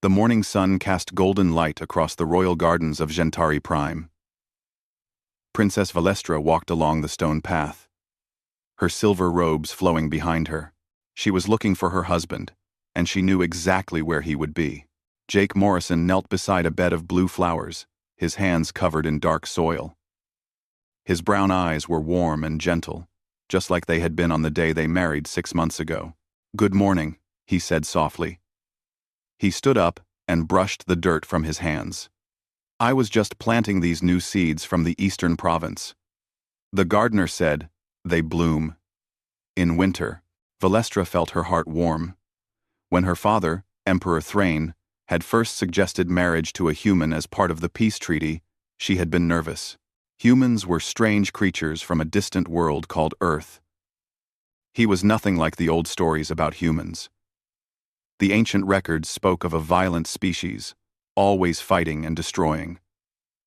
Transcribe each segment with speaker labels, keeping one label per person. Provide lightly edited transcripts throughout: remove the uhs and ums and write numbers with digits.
Speaker 1: The morning sun cast golden light across the royal gardens of Genturi Prime. Princess Valestra walked along the stone path, her silver robes flowing behind her. She was looking for her husband, and she knew exactly where he would be. Jake Morrison knelt beside a bed of blue flowers, his hands covered in dark soil. His brown eyes were warm and gentle, just like they had been on the day they married 6 months ago. "Good morning," he said softly. He stood up and brushed the dirt from his hands. "I was just planting these new seeds from the eastern province." The gardener said, "They bloom in winter." Valestra felt her heart warm. When her father, Emperor Thrain, had first suggested marriage to a human as part of the peace treaty, she had been nervous. Humans were strange creatures from a distant world called Earth. He was nothing like the old stories about humans. The ancient records spoke of a violent species, always fighting and destroying.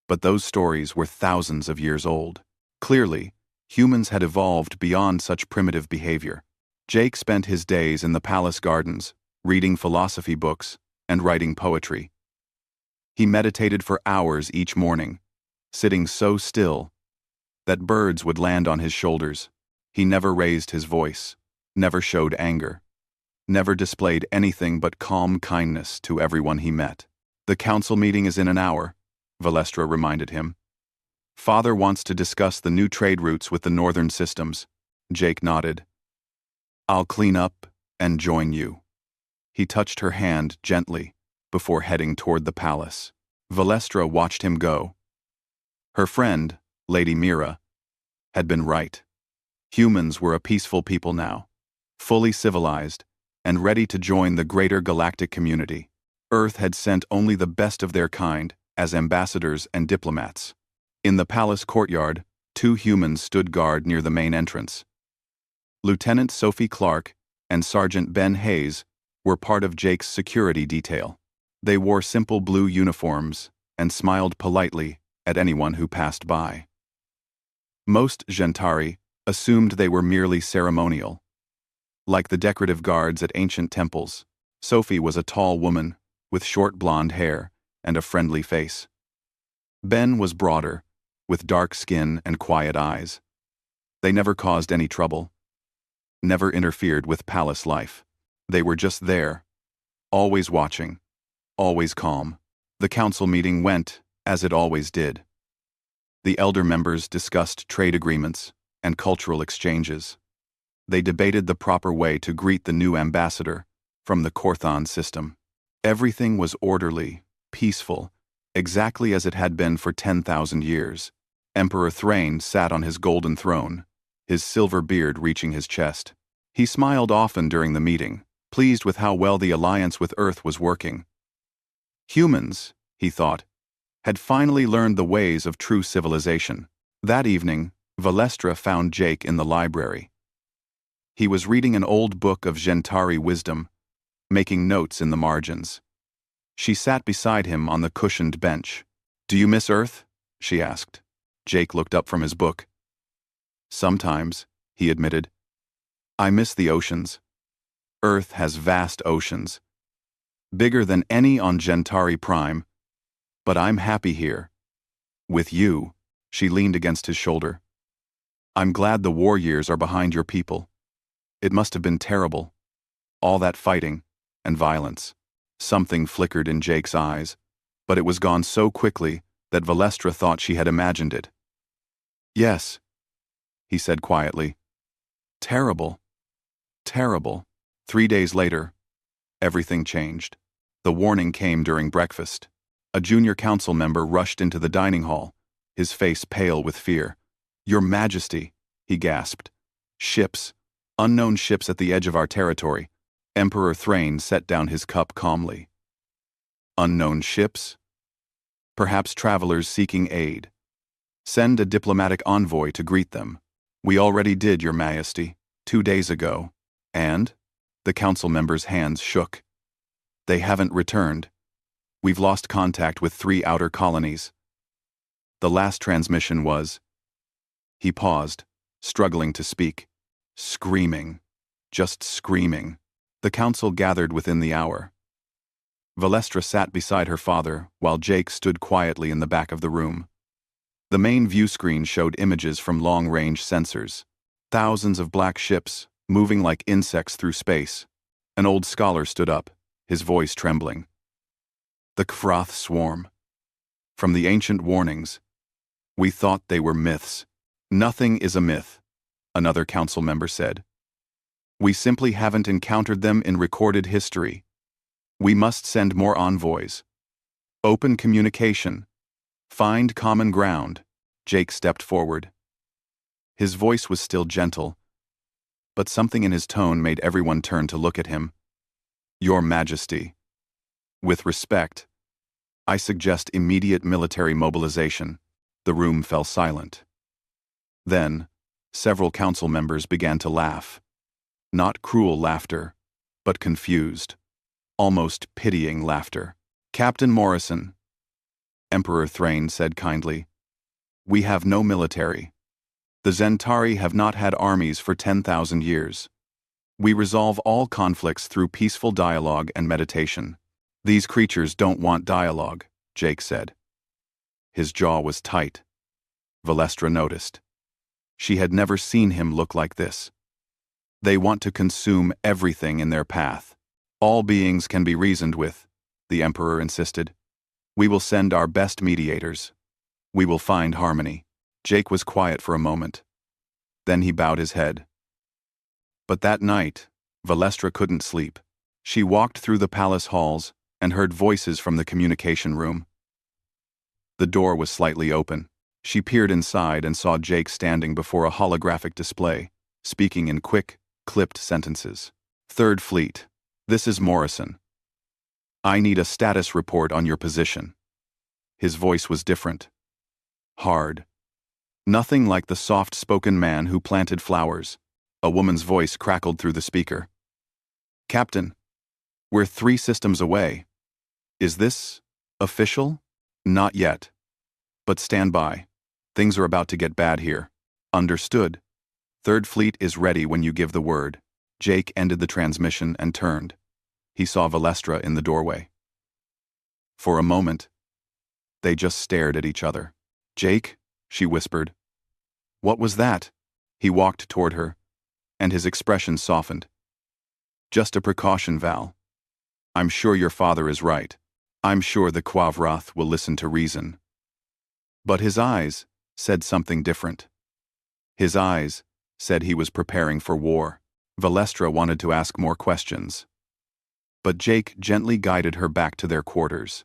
Speaker 1: But those stories were thousands of years old. Clearly, humans had evolved beyond such primitive behavior. Jake spent his days in the palace gardens, reading philosophy books and writing poetry. He meditated for hours each morning, sitting so still that birds would land on his shoulders. He never raised his voice, never showed anger, never displayed anything but calm kindness to everyone he met. "The council meeting is in an hour," Valestra reminded him. "Father wants to discuss the new trade routes with the northern systems." Jake nodded. "I'll clean up and join you." He touched her hand gently before heading toward the palace. Valestra watched him go. Her friend, Lady Mira, had been right. Humans were a peaceful people now, fully civilized, and ready to join the greater galactic community. Earth had sent only the best of their kind as ambassadors and diplomats. In the palace courtyard, 2 humans stood guard near the main entrance. Lieutenant Sophie Clark and Sergeant Ben Hayes were part of Jake's security detail. They wore simple blue uniforms and smiled politely at anyone who passed by. Most Gentari assumed they were merely ceremonial. Like the decorative guards at ancient temples, Sophie was a tall woman with short blonde hair and a friendly face. Ben was broader, with dark skin and quiet eyes. They never caused any trouble, never interfered with palace life. They were just there, always watching, always calm. The council meeting went as it always did. The elder members discussed trade agreements and cultural exchanges. They debated the proper way to greet the new ambassador from the Korthon system. Everything was orderly, peaceful, exactly as it had been for 10,000 years. Emperor Thrain sat on his golden throne, his silver beard reaching his chest. He smiled often during the meeting, pleased with how well the alliance with Earth was working. Humans, he thought, had finally learned the ways of true civilization. That evening, Valestra found Jake in the library. He was reading an old book of Gentari wisdom, making notes in the margins. She sat beside him on the cushioned bench. "Do you miss Earth?" she asked. Jake looked up from his book. "Sometimes," he admitted. "I miss the oceans. Earth has vast oceans, bigger than any on Genturi Prime, but I'm happy here. With you." She leaned against his shoulder. "I'm glad the war years are behind your people. It must have been terrible. All that fighting and violence." Something flickered in Jake's eyes, but it was gone so quickly that Valestra thought she had imagined it. "Yes," he said quietly. "Terrible. Terrible." 3 days later, everything changed. The warning came during breakfast. A junior council member rushed into the dining hall, his face pale with fear. "Your Majesty," he gasped. "Ships. Unknown ships at the edge of our territory." Emperor Thrain set down his cup calmly. "Unknown ships? Perhaps travelers seeking aid. Send a diplomatic envoy to greet them." "We already did, Your Majesty, 2 days ago." "And?" The council members' hands shook. "They haven't returned. We've lost contact with 3 outer colonies. The last transmission was..." He paused, struggling to speak. Screaming. Just screaming. The council gathered within the hour. Valestra sat beside her father, while Jake stood quietly in the back of the room. The main view screen showed images from long-range sensors. Thousands of black ships, moving like insects through space. An old scholar stood up, his voice trembling. The Krath swarm. From the ancient warnings, we thought they were myths. Nothing is a myth, another council member said. We simply haven't encountered them in recorded history. We must send more envoys. Open communication. Find common ground. Jake stepped forward. His voice was still gentle, but something in his tone made everyone turn to look at him. Your Majesty. With respect, I suggest immediate military mobilization. The room fell silent. Then, several council members began to laugh. Not cruel laughter, but confused, almost pitying laughter. Captain Morrison, Emperor Thrain said kindly, we have no military. The Genturi have not had armies for 10,000 years. We resolve all conflicts through peaceful dialogue and meditation. These creatures don't want dialogue, Jake said. His jaw was tight. Valestra noticed. She had never seen him look like this. They want to consume everything in their path. All beings can be reasoned with, the Emperor insisted. We will send our best mediators. We will find harmony. Jake was quiet for a moment. Then he bowed his head. But that night, Valestra couldn't sleep. She walked through the palace halls and heard voices from the communication room. The door was slightly open. She peered inside and saw Jake standing before a holographic display, speaking in quick, clipped sentences. Third Fleet, this is Morrison. I need a status report on your position. His voice was different. Hard. Nothing like the soft-spoken man who planted flowers. A woman's voice crackled through the speaker. Captain, we're 3 systems away. Is this official? Not yet. But stand by. Things are about to get bad here. Understood. Third Fleet is ready when you give the word. Jake ended the transmission and turned. He saw Valestra in the doorway. For a moment, they just stared at each other. Jake, she whispered. What was that? He walked toward her, and his expression softened. Just a precaution, Val. I'm sure your father is right. I'm sure the Quavrath will listen to reason. But his eyes said something different. His eyes said he was preparing for war. Valestra wanted to ask more questions. But Jake gently guided her back to their quarters.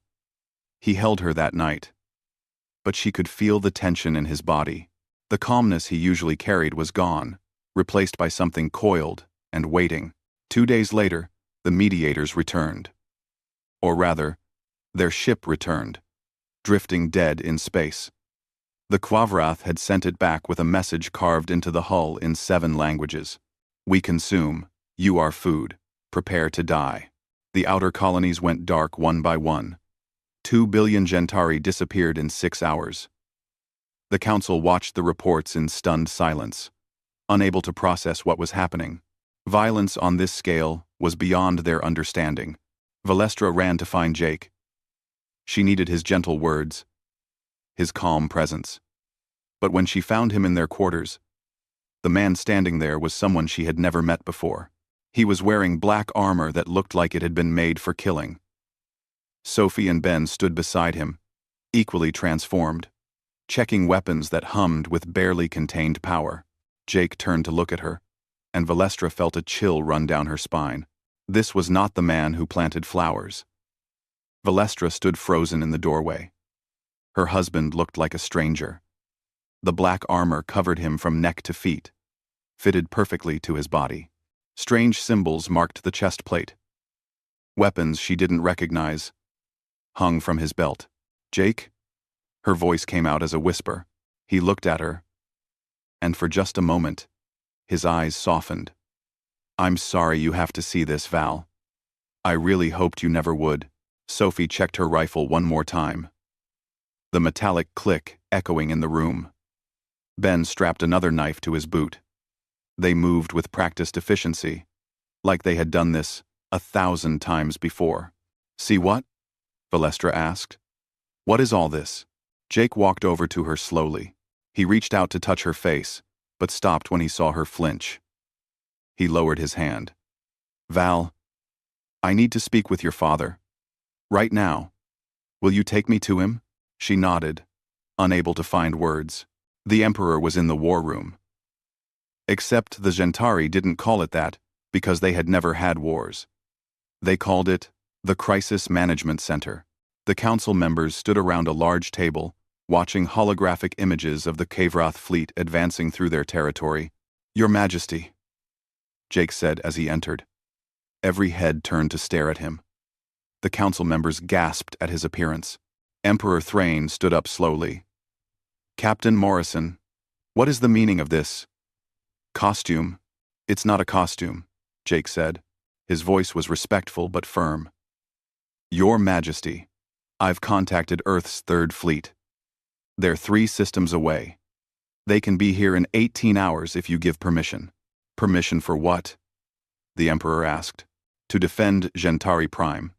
Speaker 1: He held her that night. But she could feel the tension in his body. The calmness he usually carried was gone, replaced by something coiled and waiting. 2 days later, the mediators returned. Or rather, their ship returned, drifting dead in space. The Quavrath had sent it back with a message carved into the hull in 7 languages. We consume, you are food, prepare to die. The outer colonies went dark one by one. 2 billion Genturi disappeared in 6 hours. The council watched the reports in stunned silence, unable to process what was happening. Violence on this scale was beyond their understanding. Valestra ran to find Jake. She needed his gentle words, his calm presence. But when she found him in their quarters, the man standing there was someone she had never met before. He was wearing black armor that looked like it had been made for killing. Sophie and Ben stood beside him, equally transformed, checking weapons that hummed with barely contained power. Jake turned to look at her, and Valestra felt a chill run down her spine. This was not the man who planted flowers. Valestra stood frozen in the doorway. Her husband looked like a stranger. The black armor covered him from neck to feet, fitted perfectly to his body. Strange symbols marked the chest plate. Weapons she didn't recognize hung from his belt. Jake? Her voice came out as a whisper. He looked at her, and for just a moment, his eyes softened. I'm sorry you have to see this, Val. I really hoped you never would. Sophie checked her rifle one more time. The metallic click echoing in the room. Ben strapped another knife to his boot. They moved with practiced efficiency, like they had done this 1,000 times before. See what? Valestra asked. What is all this? Jake walked over to her slowly. He reached out to touch her face, but stopped when he saw her flinch. He lowered his hand. Val, I need to speak with your father. Right now. Will you take me to him? She nodded, unable to find words. The Emperor was in the war room. Except the Genturi didn't call it that, because they had never had wars. They called it the Crisis Management Center. The council members stood around a large table, watching holographic images of the Krath fleet advancing through their territory. Your Majesty, Jake said as he entered. Every head turned to stare at him. The council members gasped at his appearance. Emperor Thrain stood up slowly. Captain Morrison, what is the meaning of this? Costume? It's not a costume, Jake said. His voice was respectful but firm. Your Majesty, I've contacted Earth's Third Fleet. They're 3 systems away. They can be here in 18 hours if you give permission. Permission for what? The Emperor asked. To defend Genturi Prime.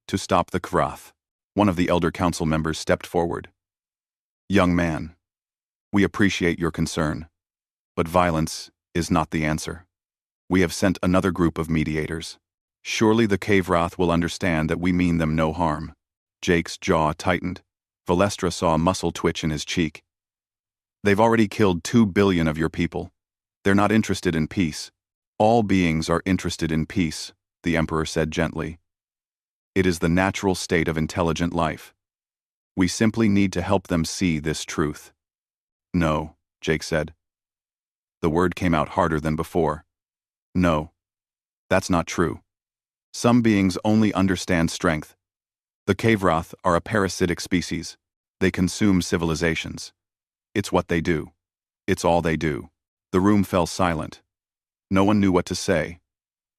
Speaker 1: To stop the Krath. One of the elder council members stepped forward. Young man, we appreciate your concern, but violence is not the answer. We have sent another group of mediators. Surely the Krath will understand that we mean them no harm. Jake's jaw tightened. Valestra saw a muscle twitch in his cheek. They've already killed 2 billion of your people. They're not interested in peace. All beings are interested in peace, the Emperor said gently. It is the natural state of intelligent life. We simply need to help them see this truth. No, Jake said. The word came out harder than before. No. That's not true. Some beings only understand strength. The Krath are a parasitic species. They consume civilizations. It's what they do. It's all they do. The room fell silent. No one knew what to say.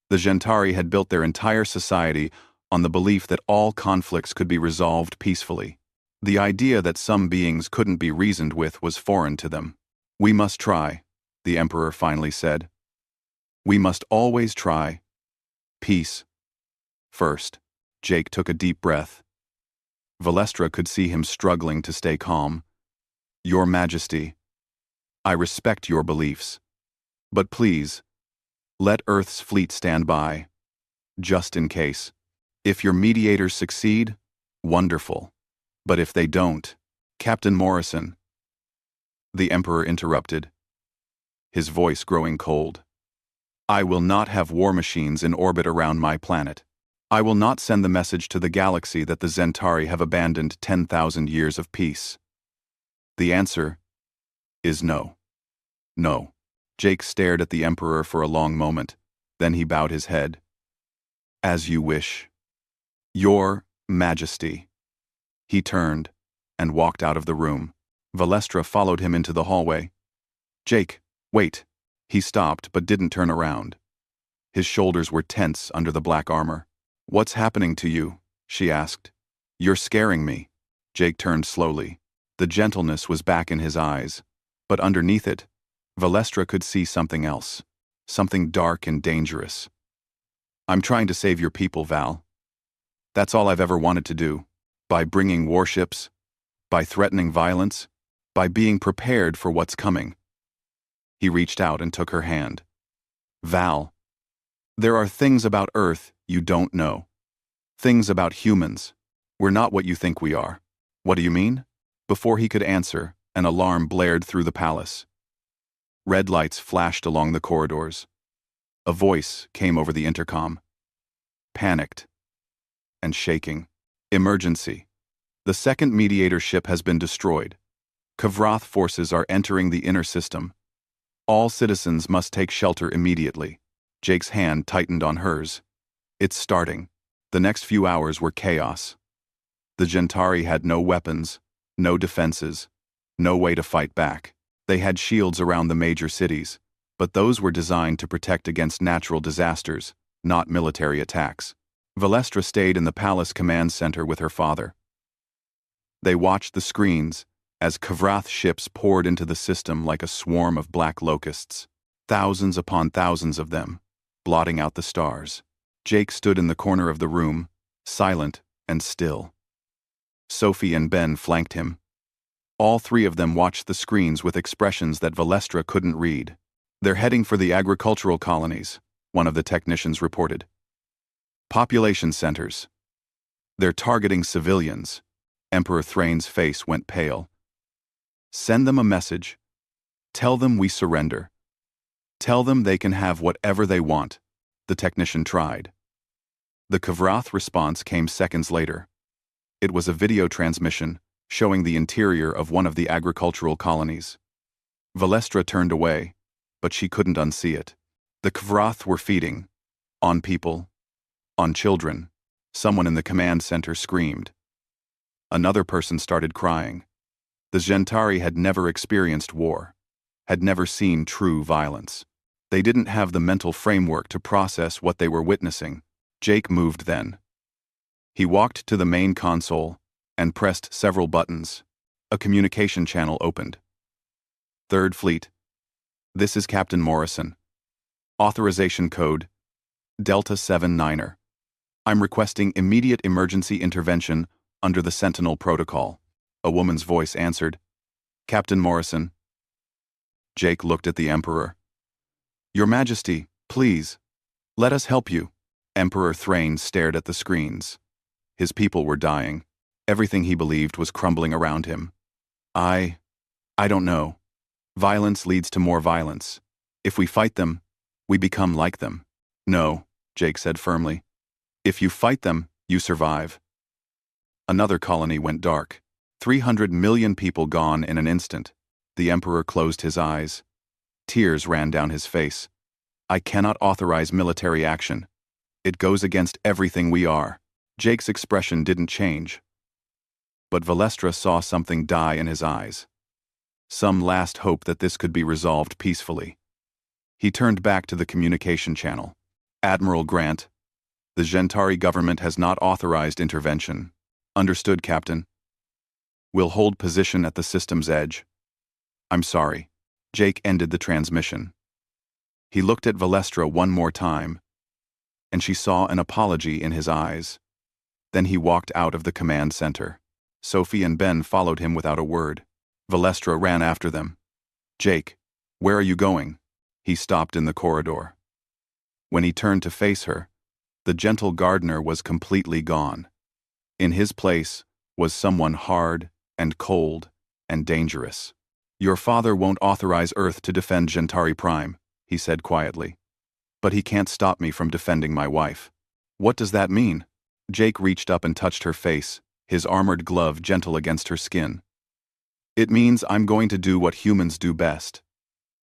Speaker 1: The Genturi had built their entire society on the belief that all conflicts could be resolved peacefully. The idea that some beings couldn't be reasoned with was foreign to them. We must try, the Emperor finally said. We must always try. Peace. First. Jake took a deep breath. Valestra could see him struggling to stay calm. Your Majesty, I respect your beliefs. But please, let Earth's fleet stand by. Just in case. If your mediators succeed, wonderful. But if they don't, Captain Morrison. The Emperor interrupted, his voice growing cold. I will not have war machines in orbit around my planet. I will not send the message to the galaxy that the Genturi have abandoned 10,000 years of peace. The answer is no. No. Jake stared at the Emperor for a long moment, then he bowed his head. As you wish. Your Majesty. He turned and walked out of the room. Valestra followed him into the hallway. Jake, wait. He stopped but didn't turn around. His shoulders were tense under the black armor. What's happening to you? She asked. You're scaring me. Jake turned slowly. The gentleness was back in his eyes, but underneath it, Valestra could see something else, something dark and dangerous. I'm trying to save your people, Val. That's all I've ever wanted to do. By bringing warships, by threatening violence, by being prepared for what's coming. He reached out and took her hand. Val, there are things about Earth you don't know. Things about humans. We're not what you think we are. What do you mean? Before he could answer, an alarm blared through the palace. Red lights flashed along the corridors. A voice came over the intercom. Panicked and shaking. Emergency. The second mediator ship has been destroyed. Krath forces are entering the inner system. All citizens must take shelter immediately. Jake's hand tightened on hers. It's starting. The next few hours were chaos. The Genturi had no weapons, no defenses, no way to fight back. They had shields around the major cities, but those were designed to protect against natural disasters, not military attacks. Valestra stayed in the palace command center with her father. They watched the screens as Krath ships poured into the system like a swarm of black locusts, thousands upon thousands of them, blotting out the stars. Jake stood in the corner of the room, silent and still. Sophie and Ben flanked him. All three of them watched the screens with expressions that Valestra couldn't read. "They're heading for the agricultural colonies," one of the technicians reported. "Population centers. They're targeting civilians." Emperor Thrane's face went pale. "Send them a message. Tell them we surrender. Tell them they can have whatever they want," the technician tried. The Krath response came seconds later. It was a video transmission showing the interior of one of the agricultural colonies. Valestra turned away, but she couldn't unsee it. The Krath were feeding. On people. On children. Someone in the command center screamed. Another person started crying. The Genturi had never experienced war, had never seen true violence. They didn't have the mental framework to process what they were witnessing. Jake moved then. He walked to the main console and pressed several buttons. A communication channel opened. "Third Fleet. This is Captain Morrison. Authorization code Delta 79er. I'm requesting immediate emergency intervention under the Sentinel Protocol." A woman's voice answered. "Captain Morrison." Jake looked at the Emperor. "Your Majesty, please. Let us help you." Emperor Thrane stared at the screens. His people were dying. Everything he believed was crumbling around him. I don't know. Violence leads to more violence. If we fight them, we become like them." "No," Jake said firmly. "If you fight them, you survive." Another colony went dark. 300 million people gone in an instant. The Emperor closed his eyes. Tears ran down his face. "I cannot authorize military action. It goes against everything we are." Jake's expression didn't change. But Valestra saw something die in his eyes. Some last hope that this could be resolved peacefully. He turned back to the communication channel. "Admiral Grant, the Genturi government has not authorized intervention." "Understood, Captain. We'll hold position at the system's edge." "I'm sorry." Jake ended the transmission. He looked at Valestra one more time, and she saw an apology in his eyes. Then he walked out of the command center. Sophie and Ben followed him without a word. Valestra ran after them. "Jake, where are you going?" He stopped in the corridor. When he turned to face her, the gentle gardener was completely gone. In his place was someone hard and cold and dangerous. "Your father won't authorize Earth to defend Genturi Prime," he said quietly. "But he can't stop me from defending my wife." "What does that mean?" Jake reached up and touched her face, his armored glove gentle against her skin. "It means I'm going to do what humans do best.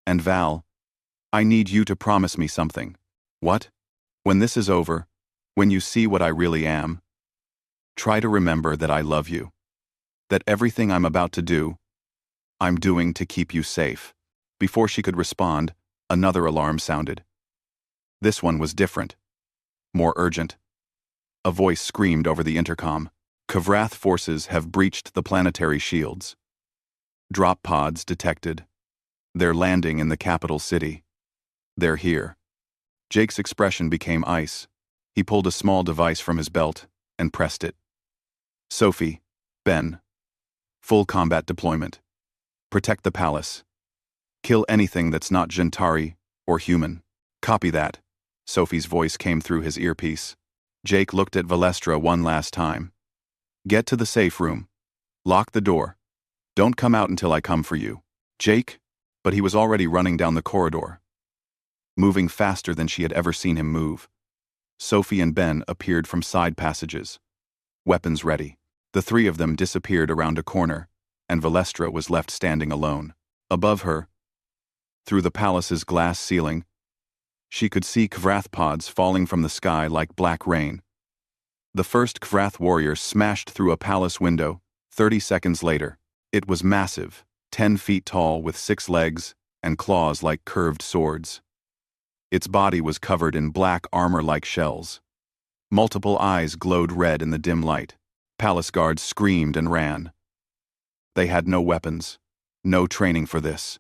Speaker 1: And Val, I need you to promise me something." "What?" "When this is over, when you see what I really am, try to remember that I love you. That everything I'm about to do, I'm doing to keep you safe." Before she could respond, another alarm sounded. This one was different. More urgent. A voice screamed over the intercom. "Krath forces have breached the planetary shields. Drop pods detected. They're landing in the capital city. They're here." Jake's expression became ice. He pulled a small device from his belt and pressed it. "Sophie, Ben. Full combat deployment. Protect the palace. Kill anything that's not Genturi or human." "Copy that." Sophie's voice came through his earpiece. Jake looked at Valestra one last time. "Get to the safe room. Lock the door. Don't come out until I come for you." "Jake?" But he was already running down the corridor, moving faster than she had ever seen him move. Sophie and Ben appeared from side passages, weapons ready. The three of them disappeared around a corner, and Valestra was left standing alone. Above her, through the palace's glass ceiling, she could see Krath pods falling from the sky like black rain. The first Krath warrior smashed through a palace window 30 seconds later. It was massive, 10 feet tall with 6 legs and claws like curved swords. Its body was covered in black armor-like shells. Multiple eyes glowed red in the dim light. Palace guards screamed and ran. They had no weapons, no training for this.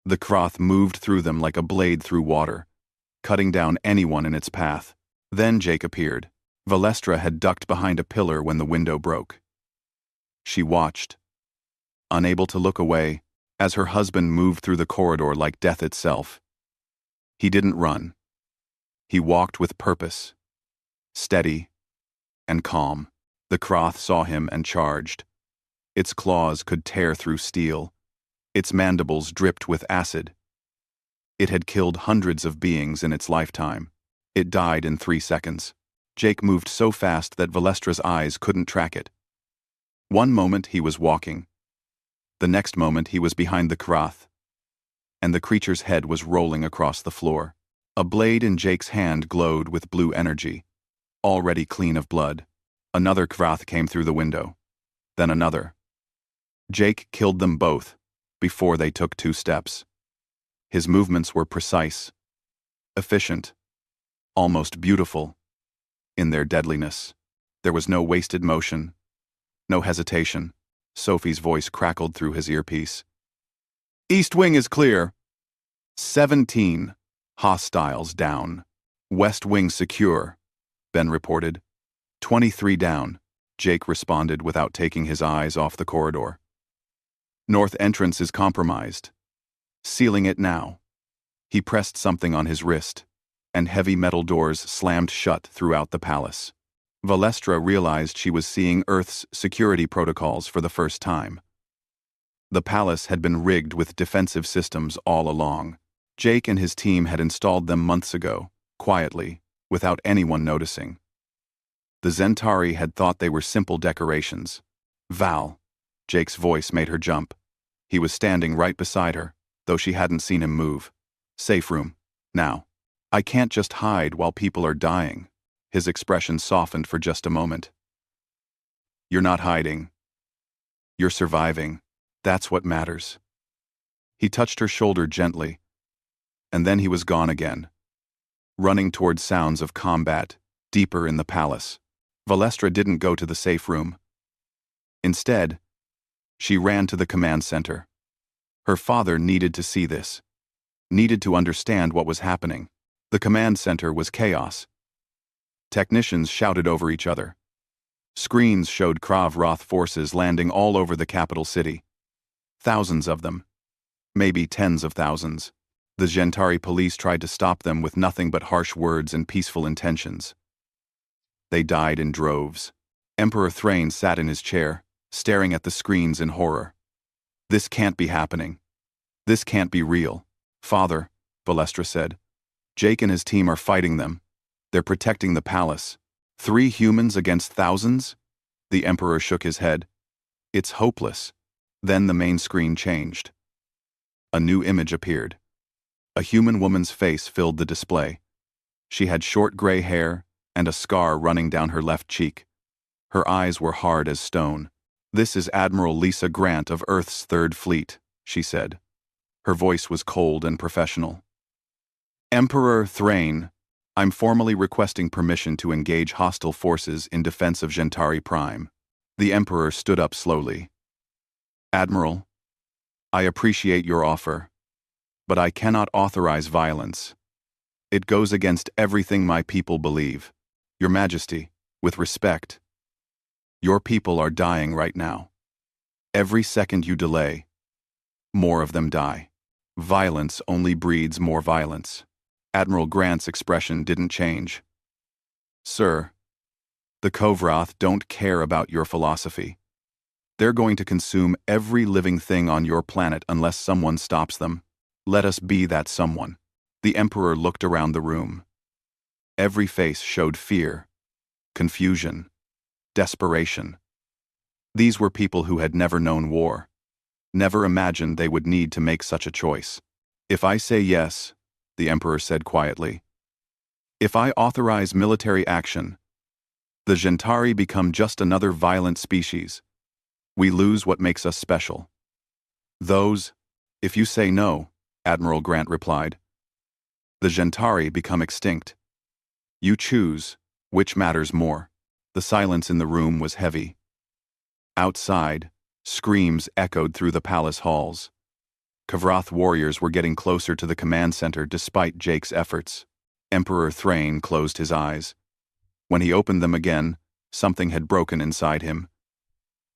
Speaker 1: The Krath moved through them like a blade through water, cutting down anyone in its path. Then Jake appeared. Valestra had ducked behind a pillar when the window broke. She watched, unable to look away, as her husband moved through the corridor like death itself. He didn't run. He walked with purpose, steady and calm. The Krath saw him and charged. Its claws could tear through steel. Its mandibles dripped with acid. It had killed hundreds of beings in its lifetime. It died in 3 seconds. Jake moved so fast that Valestra's eyes couldn't track it. One moment he was walking. The next moment he was behind the Krath, and the creature's head was rolling across the floor. A blade in Jake's hand glowed with blue energy, already clean of blood. Another Krath came through the window. Then another. Jake killed them both before they took 2 steps. His movements were precise, efficient, almost beautiful. In their deadliness, there was no wasted motion, no hesitation. Sophie's voice crackled through his earpiece. East wing is clear. 17 hostiles down. West wing secure, Ben reported. 23 down, Jake responded without taking his eyes off the corridor. North entrance is compromised. Sealing it now. He pressed something on his wrist, and heavy metal doors slammed shut throughout the palace. Valestra realized she was seeing Earth's security protocols for the first time. The palace had been rigged with defensive systems all along. Jake and his team had installed them months ago, quietly, without anyone noticing. The Genturi had thought they were simple decorations. Val. Jake's voice made her jump. He was standing right beside her, though she hadn't seen him move. Safe room. Now. I can't just hide while people are dying. His expression softened for just a moment. You're not hiding. You're surviving. That's what matters. He touched her shoulder gently, and then he was gone again, running toward sounds of combat, deeper in the palace. Valestra didn't go to the safe room. Instead, she ran to the command center. Her father needed to see this, needed to understand what was happening. The command center was chaos. Technicians shouted over each other. Screens showed Krav forces landing all over the capital city. Thousands of them. Maybe tens of thousands. The Genturi police tried to stop them with nothing but harsh words and peaceful intentions. They died in droves. Emperor Thrain sat in his chair, staring at the screens in horror. This can't be happening. This can't be real. Father, Valestra said. Jake and his team are fighting them. They're protecting the palace. 3 humans against thousands? The Emperor shook his head. It's hopeless. Then the main screen changed. A new image appeared. A human woman's face filled the display. She had short gray hair and a scar running down her left cheek. Her eyes were hard as stone. This is Admiral Lisa Grant of Earth's 3rd Fleet, she said. Her voice was cold and professional. Emperor Thrain, I'm formally requesting permission to engage hostile forces in defense of Genturi Prime. The Emperor stood up slowly. Admiral, I appreciate your offer, but I cannot authorize violence. It goes against everything my people believe. Your Majesty, with respect, your people are dying right now. Every second you delay, more of them die. Violence only breeds more violence. Admiral Grant's expression didn't change. Sir, the Kovrath don't care about your philosophy. They're going to consume every living thing on your planet unless someone stops them. Let us be that someone. The Emperor looked around the room. Every face showed fear, confusion, desperation. These were people who had never known war, never imagined they would need to make such a choice. If I say yes, the Emperor said quietly, if I authorize military action, the Genturi become just another violent species. We lose what makes us special. If you say no, Admiral Grant replied, the Genturi become extinct. You choose, which matters more. The silence in the room was heavy. Outside, screams echoed through the palace halls. Kovrath warriors were getting closer to the command center despite Jake's efforts. Emperor Thrain closed his eyes. When he opened them again, something had broken inside him.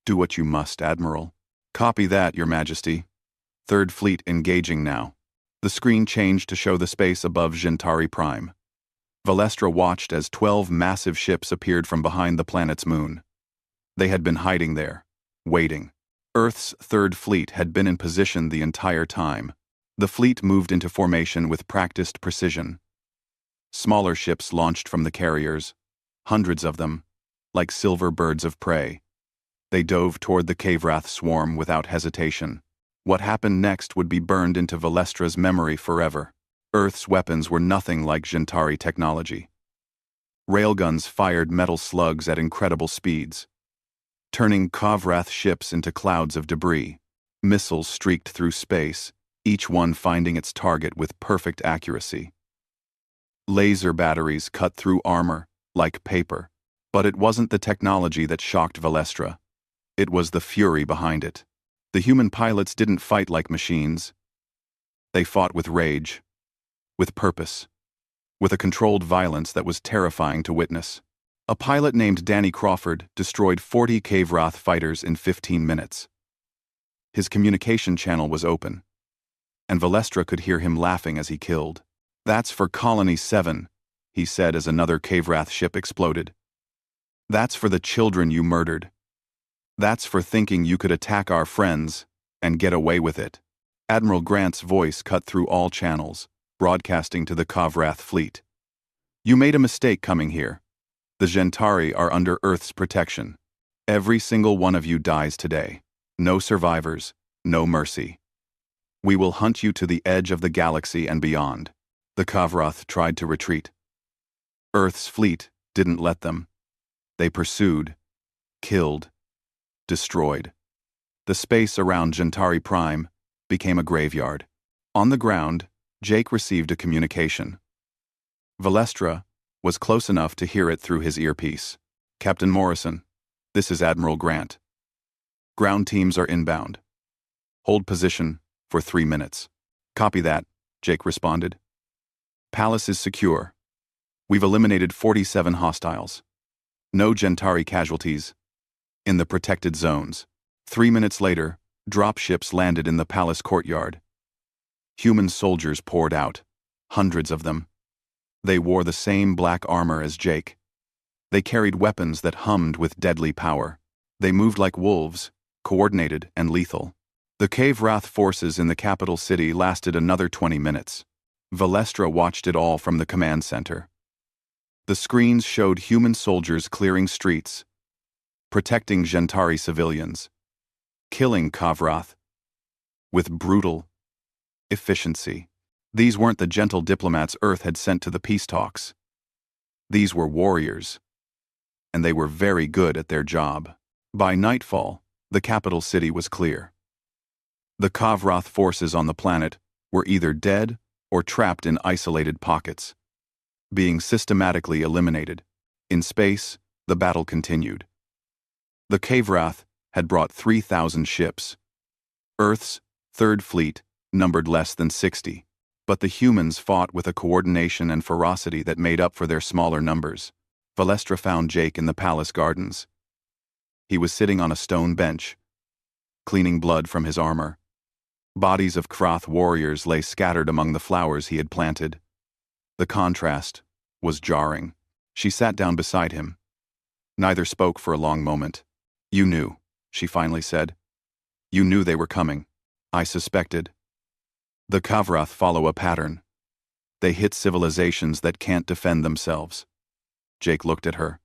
Speaker 1: "Do what you must, Admiral." "Copy that, Your Majesty." Third Fleet engaging now. The screen changed to show the space above Genturi Prime. Valestra watched as 12 massive ships appeared from behind the planet's moon. They had been hiding there, waiting. Earth's Third Fleet had been in position the entire time. The fleet moved into formation with practiced precision. Smaller ships launched from the carriers, hundreds of them, like silver birds of prey. They dove toward the Kavrath swarm without hesitation. What happened next would be burned into Valestra's memory forever. Earth's weapons were nothing like Gentari technology. Railguns fired metal slugs at incredible speeds, turning Kavrath ships into clouds of debris. Missiles streaked through space, each one finding its target with perfect accuracy. Laser batteries cut through armor like paper. But it wasn't the technology that shocked Valestra. It was the fury behind it. The human pilots didn't fight like machines. They fought with rage, with purpose, with a controlled violence that was terrifying to witness. A pilot named Danny Crawford destroyed 40 Kavrath fighters in 15 minutes. His communication channel was open, and Valestra could hear him laughing as he killed. "That's for Colony 7, he said as another Kavrath ship exploded. "That's for the children you murdered. That's for thinking you could attack our friends and get away with it." Admiral Grant's voice cut through all channels, broadcasting to the Kavrath fleet. "You made a mistake coming here. The Gentari are under Earth's protection. Every single one of you dies today. No survivors, no mercy. We will hunt you to the edge of the galaxy and beyond." The Kavrath tried to retreat. Earth's fleet didn't let them. They pursued, killed, destroyed. The space around Genturi Prime became a graveyard. On the ground, Jake received a communication. Valestra was close enough to hear it through his earpiece. "Captain Morrison, this is Admiral Grant. Ground teams are inbound. Hold position for 3 minutes." "Copy that," Jake responded. "Palace is secure. We've eliminated 47 hostiles. No Gentari casualties. In the protected zones." 3 minutes later, dropships landed in the palace courtyard. Human soldiers poured out, hundreds of them. They wore the same black armor as Jake. They carried weapons that hummed with deadly power. They moved like wolves, coordinated and lethal. The Kavrath forces in the capital city lasted another 20 minutes. Valestra watched it all from the command center. The screens showed human soldiers clearing streets, protecting Gentari civilians, killing Kavrath with brutal efficiency. These weren't the gentle diplomats Earth had sent to the peace talks. These were warriors, and they were very good at their job. By nightfall, the capital city was clear. The Kavrath forces on the planet were either dead or trapped in isolated pockets, being systematically eliminated. In space, the battle continued. The Kavrath had brought 3,000 ships. Earth's Third Fleet numbered less than 60, but the humans fought with a coordination and ferocity that made up for their smaller numbers. Valestra found Jake in the palace gardens. He was sitting on a stone bench, cleaning blood from his armor. Bodies of Krath warriors lay scattered among the flowers he had planted. The contrast was jarring. She sat down beside him. Neither spoke for a long moment. "You knew," she finally said. "You knew they were coming." "I suspected." The Kavrath follow a pattern. They hit civilizations that can't defend themselves. Jake looked at her.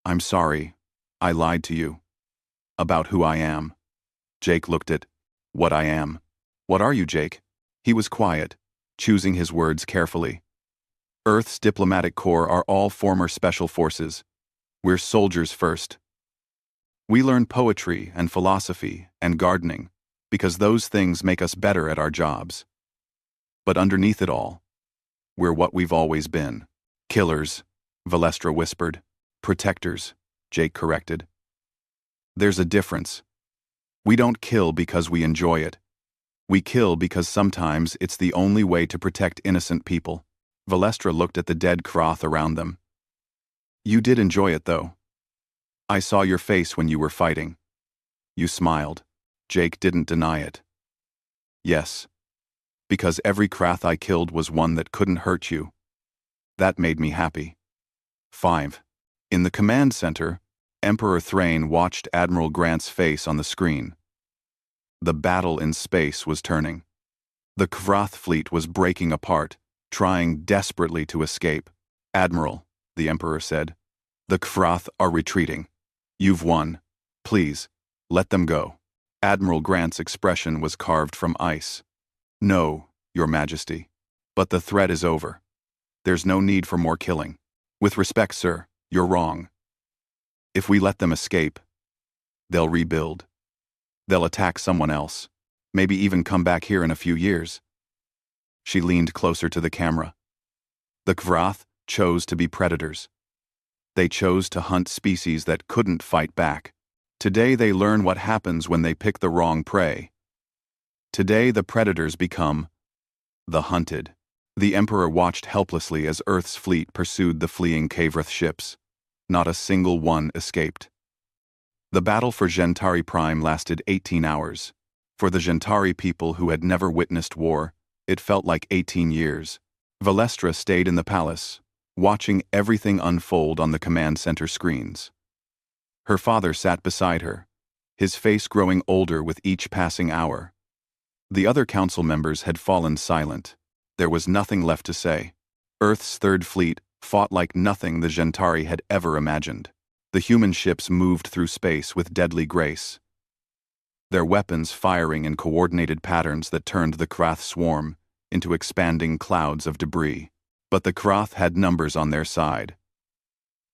Speaker 1: "I'm sorry. I lied to you. About who I am." Jake looked at what I am. "What are you, Jake?" He was quiet, choosing his words carefully. "Earth's diplomatic corps are all former special forces. We're soldiers first. We learn poetry and philosophy and gardening because those things make us better at our jobs. But underneath it all, we're what we've always been. Killers," Valestra whispered. "Protectors," Jake corrected. "There's a difference. We don't kill because we enjoy it. We kill because sometimes it's the only way to protect innocent people." Valestra looked at the dead Krath around them. You did enjoy it, though. I saw your face when you were fighting. You smiled. Jake didn't deny it. Yes. Because every Krath I killed was one that couldn't hurt you. That made me happy. 5. In the command center, Emperor Thrain watched Admiral Grant's face on the screen. The battle in space was turning. The Krath fleet was breaking apart, trying desperately to escape. Admiral, the Emperor said, the Krath are retreating. You've won. Please, let them go. Admiral Grant's expression was carved from ice. No, Your Majesty. But the threat is over. There's no need for more killing. With respect, sir, you're wrong. If we let them escape, they'll rebuild. They'll attack someone else, maybe even come back here in a few years. She leaned closer to the camera. The Krath chose to be predators. They chose to hunt species that couldn't fight back. Today they learn what happens when they pick the wrong prey. Today the predators become the hunted. The Emperor watched helplessly as Earth's fleet pursued the fleeing Kavrath ships. Not a single one escaped. The battle for Genturi Prime lasted 18 hours. For the Genturi people who had never witnessed war, it felt like 18 years. Valestra stayed in the palace, watching everything unfold on the command center screens. Her father sat beside her, his face growing older with each passing hour. The other council members had fallen silent. There was nothing left to say. Earth's Third Fleet fought like nothing the Genturi had ever imagined. The human ships moved through space with deadly grace, their weapons firing in coordinated patterns that turned the Krath swarm into expanding clouds of debris. But the Krath had numbers on their side.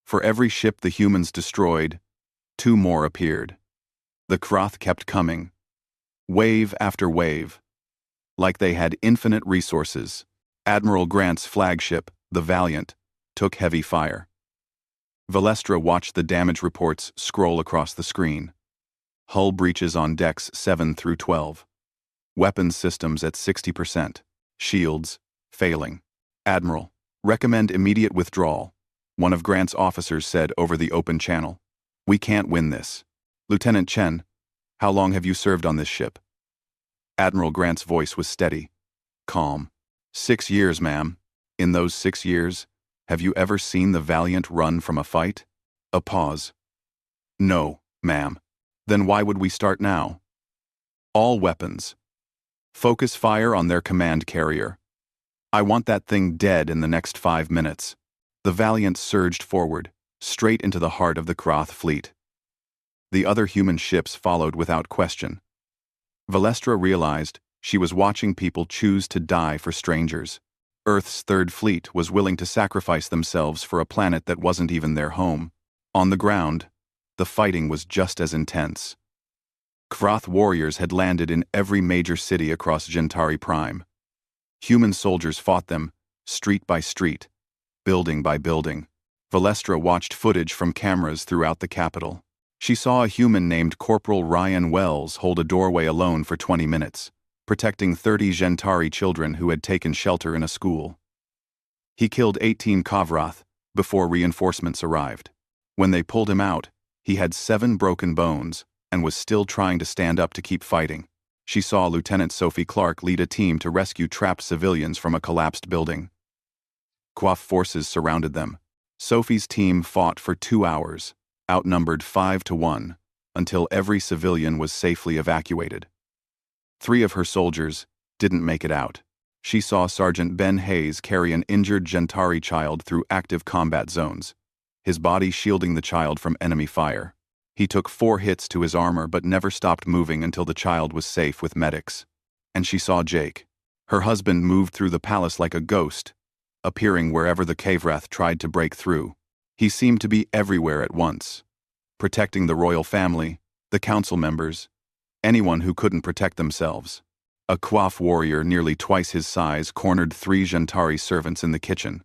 Speaker 1: For every ship the humans destroyed, 2 more appeared. The Krath kept coming, wave after wave, like they had infinite resources. Admiral Grant's flagship, the Valiant, took heavy fire. Valestra watched the damage reports scroll across the screen. Hull breaches on decks 7 through 12. Weapons systems at 60%. Shields failing. Admiral, recommend immediate withdrawal, one of Grant's officers said over the open channel. We can't win this. Lieutenant Chen, how long have you served on this ship? Admiral Grant's voice was steady, calm. 6 years, ma'am. In those 6 years, have you ever seen the Valiant run from a fight? A pause. No, ma'am. Then why would we start now? All weapons. Focus fire on their command carrier. I want that thing dead in the next 5 minutes. The Valiant surged forward, straight into the heart of the Krath fleet. The other human ships followed without question. Valestra realized she was watching people choose to die for strangers. Earth's Third Fleet was willing to sacrifice themselves for a planet that wasn't even their home. On the ground, the fighting was just as intense. Krath warriors had landed in every major city across Genturi Prime. Human soldiers fought them, street by street, building by building. Valestra watched footage from cameras throughout the capital. She saw a human named Corporal Ryan Wells hold a doorway alone for 20 minutes, protecting 30 Genturi children who had taken shelter in a school. He killed 18 Kavrath before reinforcements arrived. When they pulled him out, he had 7 broken bones and was still trying to stand up to keep fighting. She saw Lieutenant Sophie Clark lead a team to rescue trapped civilians from a collapsed building. Quaff forces surrounded them. Sophie's team fought for 2 hours, outnumbered 5-1, until every civilian was safely evacuated. 3 of her soldiers didn't make it out. She saw Sergeant Ben Hayes carry an injured Genturi child through active combat zones, his body shielding the child from enemy fire. He took 4 hits to his armor but never stopped moving until the child was safe with medics. And she saw Jake. Her husband moved through the palace like a ghost, appearing wherever the Kavrath tried to break through. He seemed to be everywhere at once, protecting the royal family, the council members, anyone who couldn't protect themselves. A Quaff warrior nearly twice his size cornered 3 Genturi servants in the kitchen.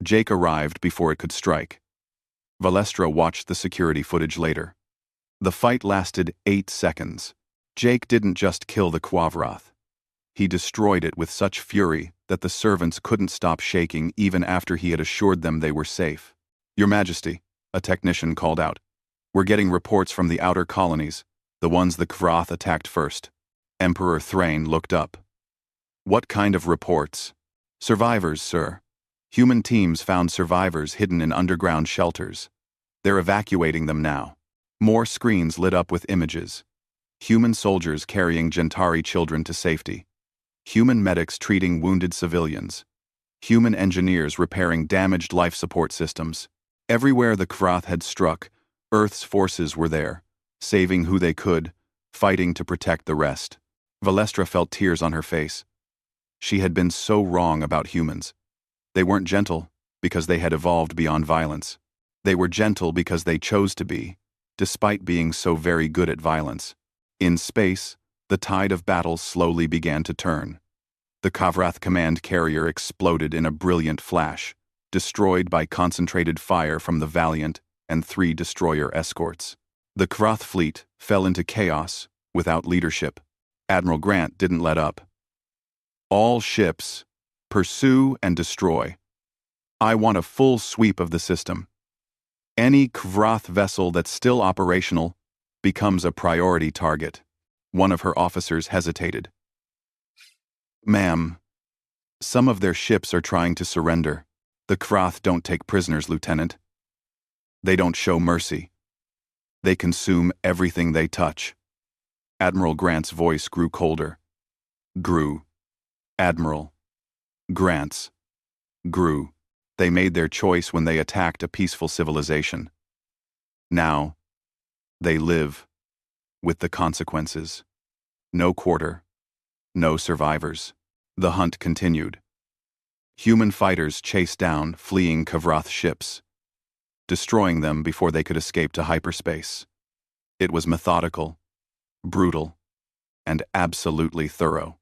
Speaker 1: Jake arrived before it could strike. Valestra watched the security footage later. The fight lasted 8 seconds. Jake didn't just kill the Kavrath. He destroyed it with such fury that the servants couldn't stop shaking even after he had assured them they were safe. Your Majesty, a technician called out. We're getting reports from the outer colonies, the ones the Krath attacked first. Emperor Thrain looked up. What kind of reports? Survivors, sir. Human teams found survivors hidden in underground shelters. They're evacuating them now. More screens lit up with images. Human soldiers carrying Genturi children to safety. Human medics treating wounded civilians. Human engineers repairing damaged life support systems. Everywhere the Krath had struck, Earth's forces were there, saving who they could, fighting to protect the rest. Valestra felt tears on her face. She had been so wrong about humans. They weren't gentle because they had evolved beyond violence. They were gentle because they chose to be, despite being so very good at violence. In space, the tide of battle slowly began to turn. The Kavrath command carrier exploded in a brilliant flash, destroyed by concentrated fire from the Valiant and 3 destroyer escorts. The Krath fleet fell into chaos without leadership. Admiral Grant didn't let up. All ships, pursue and destroy. I want a full sweep of the system. Any Krath vessel that's still operational becomes a priority target. One of her officers hesitated. Ma'am, some of their ships are trying to surrender. The Krath don't take prisoners, Lieutenant. They don't show mercy. They consume everything they touch. Admiral Grant's voice grew colder. Grew. Admiral Grant's. Grew. They made their choice when they attacked a peaceful civilization. Now, they live with the consequences. No quarter. No survivors. The hunt continued. Human fighters chased down fleeing Kavrath ships, destroying them before they could escape to hyperspace. It was methodical, brutal, and absolutely thorough.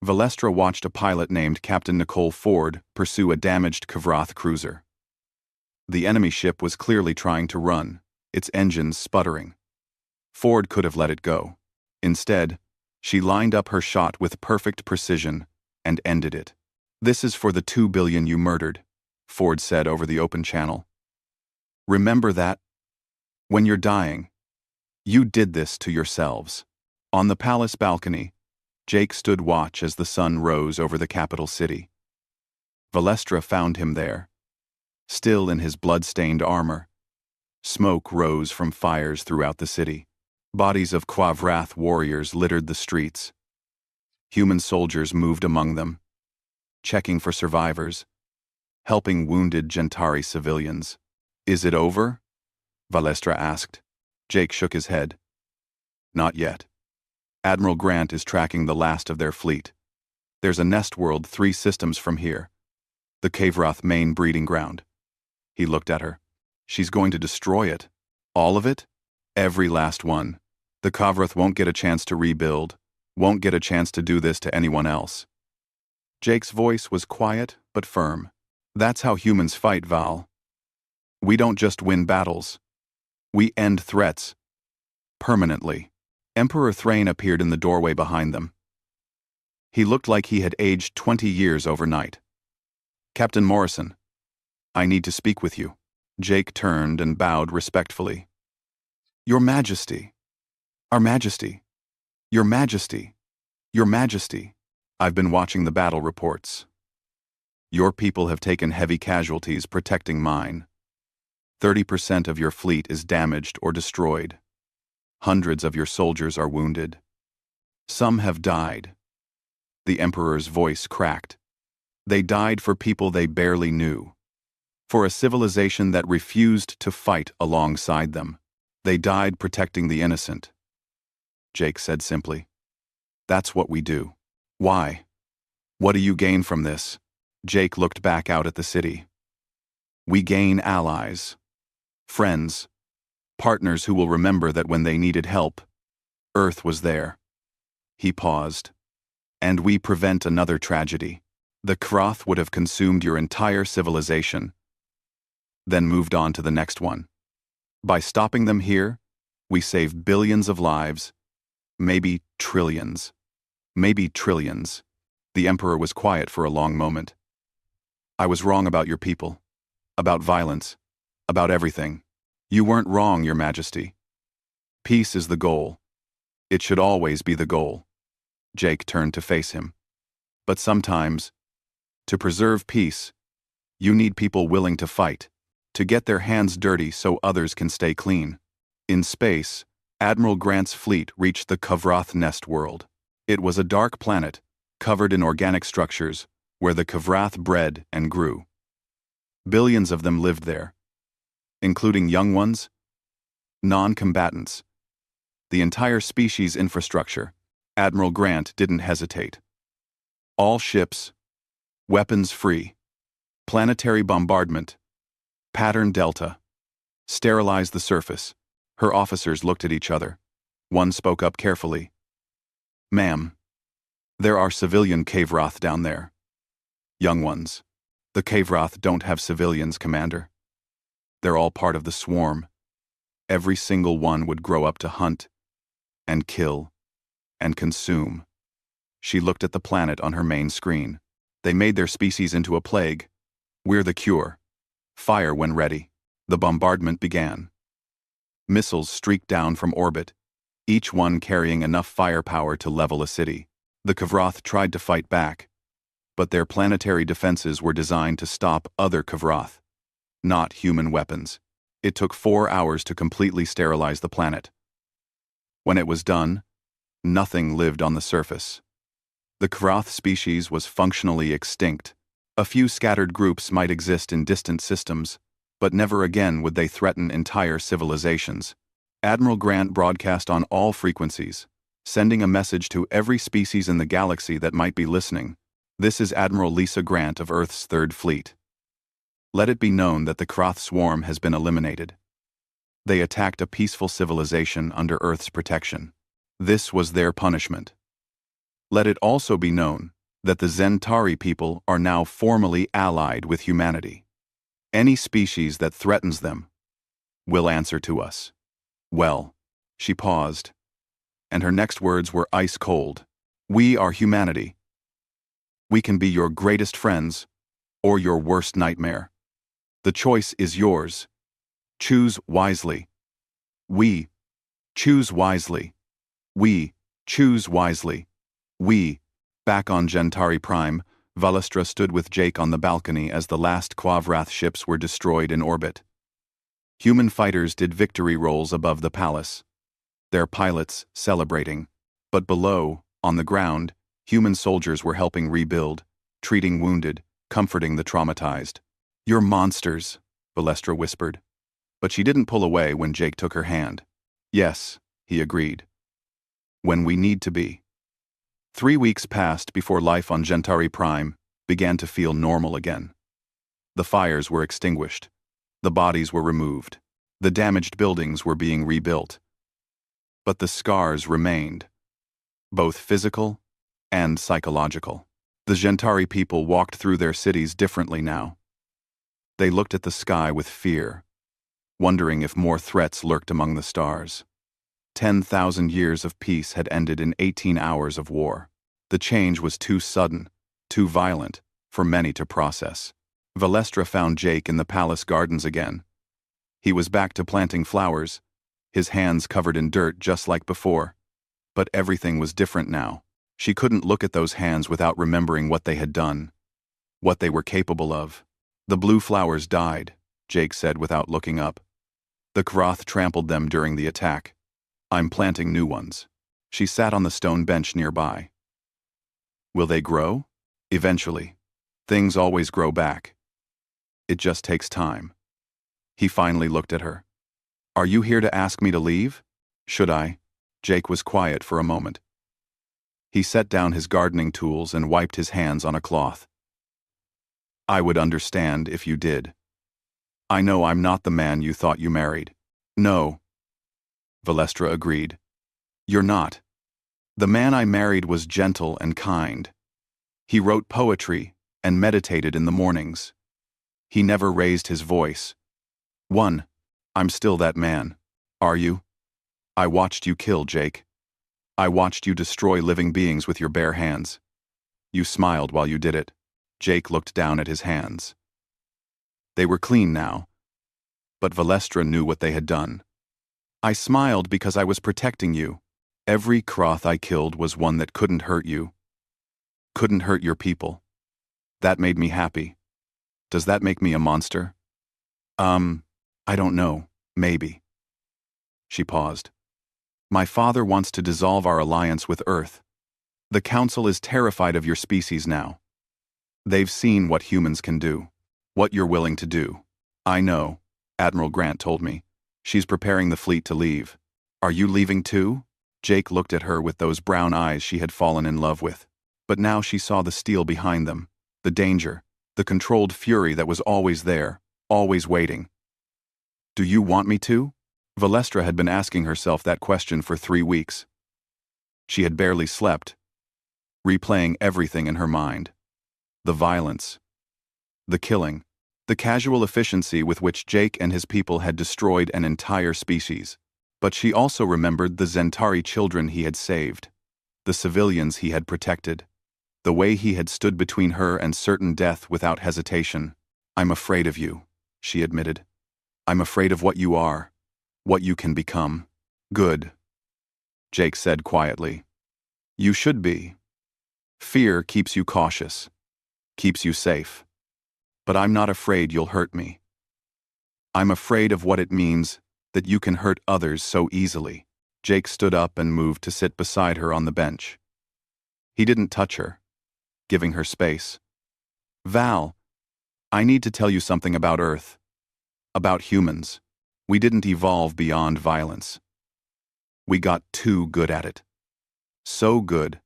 Speaker 1: Valestra watched a pilot named Captain Nicole Ford pursue a damaged Kavrath cruiser. The enemy ship was clearly trying to run, its engines sputtering. Ford could have let it go. Instead, she lined up her shot with perfect precision and ended it. This is for the 2 billion you murdered, Ford said over the open channel. Remember that, when you're dying, you did this to yourselves. On the palace balcony, Jake stood watch as the sun rose over the capital city. Valestra found him there, still in his blood-stained armor. Smoke rose from fires throughout the city. Bodies of Kavrath warriors littered the streets. Human soldiers moved among them, checking for survivors, helping wounded Genturi civilians. Is it over? Valestra asked. Jake shook his head. Not yet. Admiral Grant is tracking the last of their fleet. There's a nest world 3 systems from here. The Kavrath main breeding ground. He looked at her. She's going to destroy it. All of it? Every last one. The Kavrath won't get a chance to rebuild, won't get a chance to do this to anyone else. Jake's voice was quiet but firm. That's how humans fight, Val. We don't just win battles. We end threats. Permanently. Emperor Thrain appeared in the doorway behind them. He looked like he had aged 20 years overnight. Captain Morrison, I need to speak with you. Jake turned and bowed respectfully. Your Majesty. Our Majesty. Your Majesty. Your Majesty. I've been watching the battle reports. Your people have taken heavy casualties protecting mine. 30% of your fleet is damaged or destroyed. Hundreds of your soldiers are wounded. Some have died. The Emperor's voice cracked. They died for people they barely knew. For a civilization that refused to fight alongside them. They died protecting the innocent. Jake said simply. That's what we do. Why? What do you gain from this? Jake looked back out at the city. We gain allies. Friends. Partners who will remember that when they needed help, Earth was there. He paused. And we prevent another tragedy. The Krath would have consumed your entire civilization, then moved on to the next one. By stopping them here, we save billions of lives, maybe trillions. Maybe trillions. The Emperor was quiet for a long moment. I was wrong about your people, about violence. About everything. You weren't wrong, Your Majesty. Peace is the goal. It should always be the goal. Jake turned to face him. But sometimes, to preserve peace, you need people willing to fight, to get their hands dirty so others can stay clean. In space, Admiral Grant's fleet reached the Krath nest world. It was a dark planet, covered in organic structures, where the Krath bred and grew. Billions of them lived there, including young ones, non-combatants. The entire species infrastructure. Admiral Grant didn't hesitate. All ships, weapons free, planetary bombardment, pattern delta, sterilize the surface. Her officers looked at each other. One spoke up carefully. Ma'am, there are civilian Krath down there. Young ones. The Krath don't have civilians, Commander. They're all part of the swarm. Every single one would grow up to hunt and kill and consume. She looked at the planet on her main screen. They made their species into a plague. We're the cure. Fire when ready. The bombardment began. Missiles streaked down from orbit, each one carrying enough firepower to level a city. The Krath tried to fight back, but their planetary defenses were designed to stop other Krath, not human weapons. It took 4 hours to completely sterilize the planet. When it was done, nothing lived on the surface. The Krath species was functionally extinct. A few scattered groups might exist in distant systems, but never again would they threaten entire civilizations. Admiral Grant broadcast on all frequencies, sending a message to every species in the galaxy that might be listening. This is Admiral Lisa Grant of Earth's Third Fleet. Let it be known that the Krath swarm has been eliminated. They attacked a peaceful civilization under Earth's protection. This was their punishment. Let it also be known that the Genturi people are now formally allied with humanity. Any species that threatens them will answer to us. Well, she paused, and her next words were ice cold. We are humanity. We can be your greatest friends or your worst nightmare. The choice is yours. Choose wisely. We choose wisely. We choose wisely. We. Back on Genturi Prime, Valestra stood with Jake on the balcony as the last Krath ships were destroyed in orbit. Human fighters did victory rolls above the palace, their pilots celebrating. But below, on the ground, human soldiers were helping rebuild, treating wounded, comforting the traumatized. You're monsters, Valestra whispered. But she didn't pull away when Jake took her hand. Yes, he agreed. When we need to be. 3 weeks passed before life on Genturi Prime began to feel normal again. The fires were extinguished. The bodies were removed. The damaged buildings were being rebuilt. But the scars remained, both physical and psychological. The Genturi people walked through their cities differently now. They looked at the sky with fear, wondering if more threats lurked among the stars. 10,000 years of peace had ended in 18 hours of war. The change was too sudden, too violent, for many to process. Valestra found Jake in the palace gardens again. He was back to planting flowers, his hands covered in dirt just like before. But everything was different now. She couldn't look at those hands without remembering what they had done, what they were capable of. The blue flowers died, Jake said without looking up. The Krath trampled them during the attack. I'm planting new ones. She sat on the stone bench nearby. Will they grow? Eventually. Things always grow back. It just takes time. He finally looked at her. Are you here to ask me to leave? Should I? Jake was quiet for a moment. He set down his gardening tools and wiped his hands on a cloth. I would understand if you did. I know I'm not the man you thought you married. No. Valestra agreed. You're not. The man I married was gentle and kind. He wrote poetry and meditated in the mornings. He never raised his voice. I'm still that man. Are you? I watched you kill, Jake. I watched you destroy living beings with your bare hands. You smiled while you did it. Jake looked down at his hands. They were clean now. but Valestra knew what they had done. I smiled because I was protecting you. Every Krath I killed was one that couldn't hurt you. Couldn't hurt your people. That made me happy. Does that make me a monster? I don't know, maybe. She paused. My father wants to dissolve our alliance with Earth. The Council is terrified of your species now. They've seen what humans can do. What you're willing to do. I know, Admiral Grant told me. She's preparing the fleet to leave. Are you leaving too? Jake looked at her with those brown eyes she had fallen in love with. But now she saw the steel behind them, the danger, the controlled fury that was always there, always waiting. Do you want me to? Valestra had been asking herself that question for 3 weeks. She had barely slept, replaying everything in her mind. The violence, the killing, the casual efficiency with which Jake and his people had destroyed an entire species. But she also remembered the Genturi children he had saved, the civilians he had protected, the way he had stood between her and certain death without hesitation. I'm afraid of you, she admitted. I'm afraid of what you are, what you can become. Good, Jake said quietly. You should be. Fear keeps you cautious, keeps you safe. But I'm not afraid you'll hurt me. I'm afraid of what it means that you can hurt others so easily. Jake stood up and moved to sit beside her on the bench. He didn't touch her, giving her space. Val, I need to tell you something about Earth. About humans. We didn't evolve beyond violence. We got too good at it. So good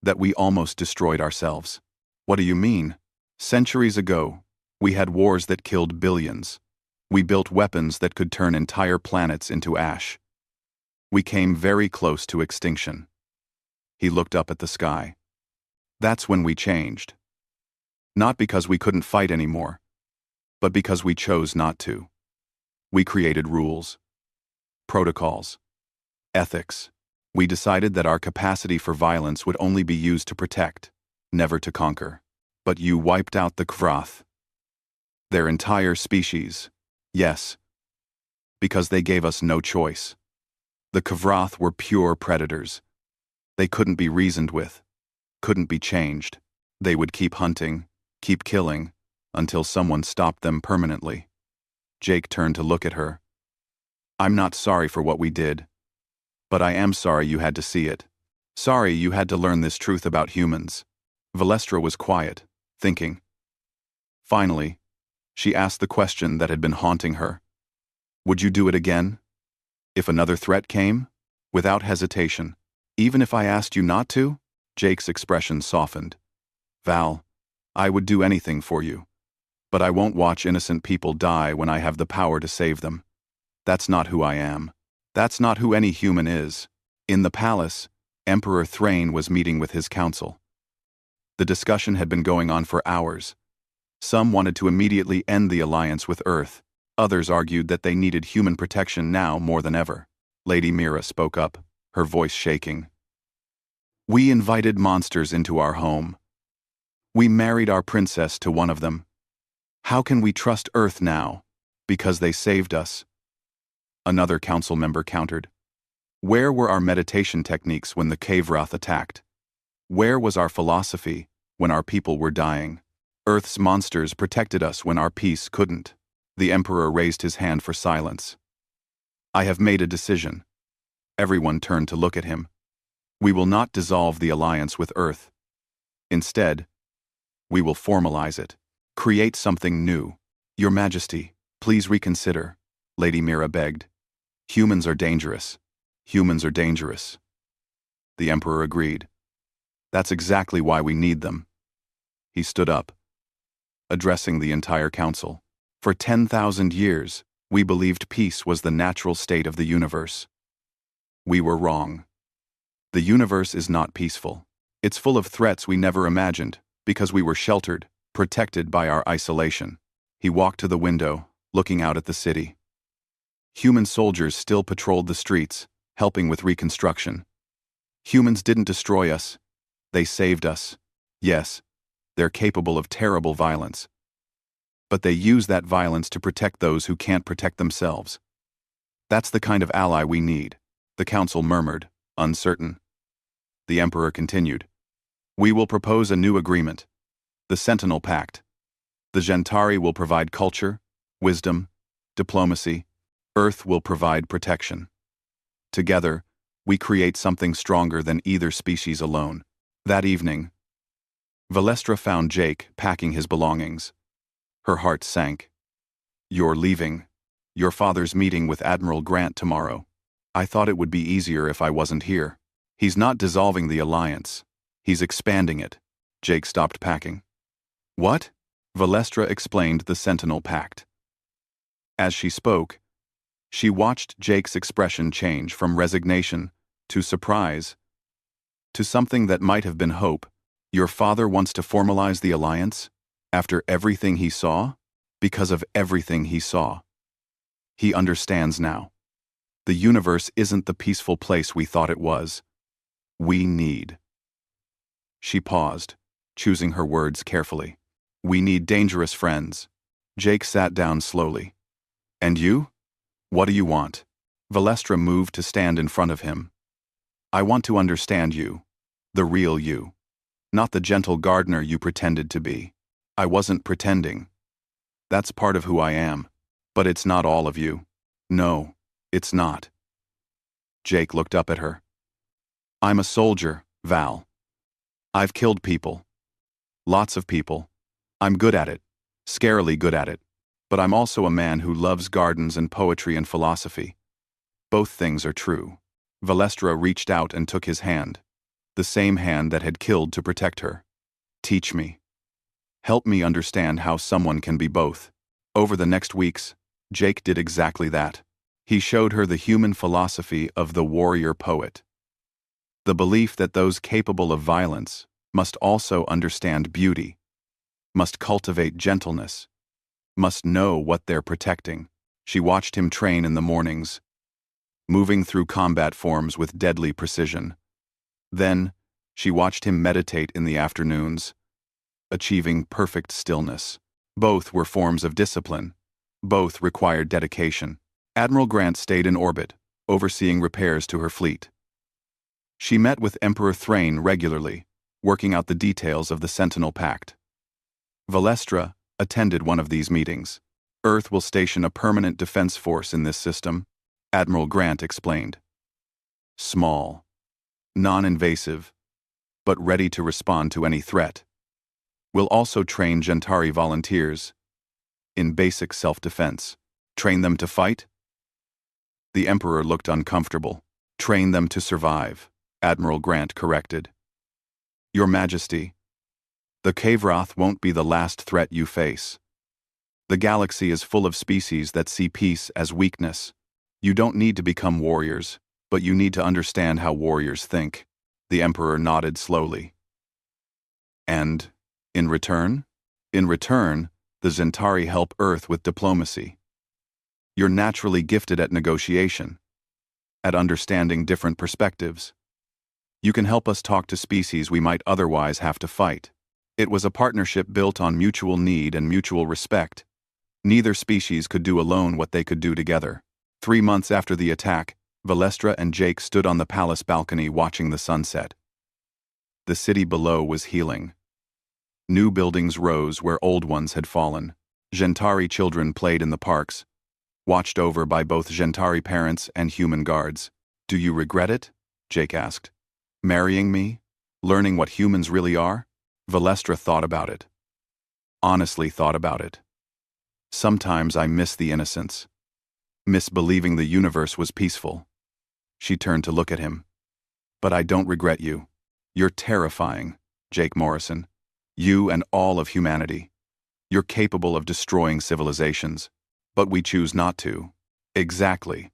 Speaker 1: that we almost destroyed ourselves. What do you mean? Centuries ago, we had wars that killed billions. We built weapons that could turn entire planets into ash. We came very close to extinction. He looked up at the sky. That's when we changed. Not because we couldn't fight anymore, but because we chose not to. We created rules, protocols, ethics. We decided that our capacity for violence would only be used to protect, never to conquer. But you wiped out the Krath. Their entire species. Yes. Because they gave us no choice. The Krath were pure predators. They couldn't be reasoned with, couldn't be changed. They would keep hunting, keep killing, until someone stopped them permanently. Jake turned to look at her. I'm not sorry for what we did. But I am sorry you had to see it. Sorry you had to learn this truth about humans. Valestra was quiet, thinking. Finally, she asked the question that had been haunting her. Would you do it again? If another threat came? Without hesitation. Even if I asked you not to? Jake's expression softened. Val, I would do anything for you. But I won't watch innocent people die when I have the power to save them. That's not who I am. That's not who any human is. In the palace, Emperor Thrain was meeting with his council. The discussion had been going on for hours. Some wanted to immediately end the alliance with Earth. Others argued that they needed human protection now more than ever. Lady Mira spoke up, her voice shaking. We invited monsters into our home. We married our princess to one of them. How can we trust Earth now? Because they saved us. Another council member countered. Where were our meditation techniques when the Kavrath attacked? Where was our philosophy when our people were dying? Earth's monsters protected us when our peace couldn't. The Emperor raised his hand for silence. I have made a decision. Everyone turned to look at him. We will not dissolve the alliance with Earth. Instead, we will formalize it. Create something new. Your Majesty, please reconsider, Lady Mira begged. Humans are dangerous. Humans are dangerous. The Emperor agreed. That's exactly why we need them. He stood up, addressing the entire council. For 10,000 years, we believed peace was the natural state of the universe. We were wrong. The universe is not peaceful. It's full of threats we never imagined, because we were sheltered, protected by our isolation. He walked to the window, looking out at the city. Human soldiers still patrolled the streets, helping with reconstruction. Humans didn't destroy us. They saved us. Yes, they're capable of terrible violence. but they use that violence to protect those who can't protect themselves. That's the kind of ally we need, the council murmured, uncertain. The Emperor continued. We will propose a new agreement, the Sentinel Pact. The Genturi will provide culture, wisdom, diplomacy. Earth will provide protection. Together, we create something stronger than either species alone. That evening, Valestra found Jake packing his belongings. Her heart sank. You're leaving. Your father's meeting with Admiral Grant tomorrow. I thought it would be easier if I wasn't here. He's not dissolving the alliance. He's expanding it. Jake stopped packing. What? Valestra explained the Sentinel Pact. As she spoke, she watched Jake's expression change from resignation to surprise to something that might have been hope. Your father wants to formalize the alliance? After everything he saw? Because of everything he saw. He understands now. The universe isn't the peaceful place we thought it was. We need. She paused, choosing her words carefully. We need dangerous friends. Jake sat down slowly. And you? What do you want? Valestra moved to stand in front of him. I want to understand you. The real you. Not the gentle gardener you pretended to be. I wasn't pretending. That's part of who I am. But it's not all of you. No, it's not. Jake looked up at her. I'm a soldier, Val. I've killed people. Lots of people. I'm good at it. Scarily good at it. But I'm also a man who loves gardens and poetry and philosophy. Both things are true. Valestra reached out and took his hand. The same hand that had killed to protect her. Teach me. Help me understand how someone can be both. Over the next weeks, Jake did exactly that. He showed her the human philosophy of the warrior poet. The belief that those capable of violence must also understand beauty, must cultivate gentleness, must know what they're protecting. She watched him train in the mornings, moving through combat forms with deadly precision. Then, she watched him meditate in the afternoons, achieving perfect stillness. Both were forms of discipline. Both required dedication. Admiral Grant stayed in orbit, overseeing repairs to her fleet. She met with Emperor Thrain regularly, working out the details of the Sentinel Pact. Valestra attended one of these meetings. Earth will station a permanent defense force in this system, Admiral Grant explained. Small, non-invasive, but ready to respond to any threat. We'll also train Genturi volunteers in basic self-defense. Train them to fight? The Emperor looked uncomfortable. Train them to survive, Admiral Grant corrected. Your Majesty, the Kavroth won't be the last threat you face. The galaxy is full of species that see peace as weakness. You don't need to become warriors, but you need to understand how warriors think. The Emperor nodded slowly. And, in return? In return, the Genturi help Earth with diplomacy. You're naturally gifted at negotiation, at understanding different perspectives. You can help us talk to species we might otherwise have to fight. It was a partnership built on mutual need and mutual respect. Neither species could do alone what they could do together. 3 months after the attack, Valestra and Jake stood on the palace balcony watching the sunset. The city below was healing. New buildings rose where old ones had fallen. Genturi children played in the parks, watched over by both Genturi parents and human guards. Do you regret it? Jake asked. Marrying me? Learning what humans really are? Valestra thought about it. Honestly thought about it. Sometimes I miss the innocence. Miss believing the universe was peaceful. She turned to look at him. But I don't regret you. You're terrifying, Jake Morrison. You and all of humanity. You're capable of destroying civilizations. But we choose not to. Exactly.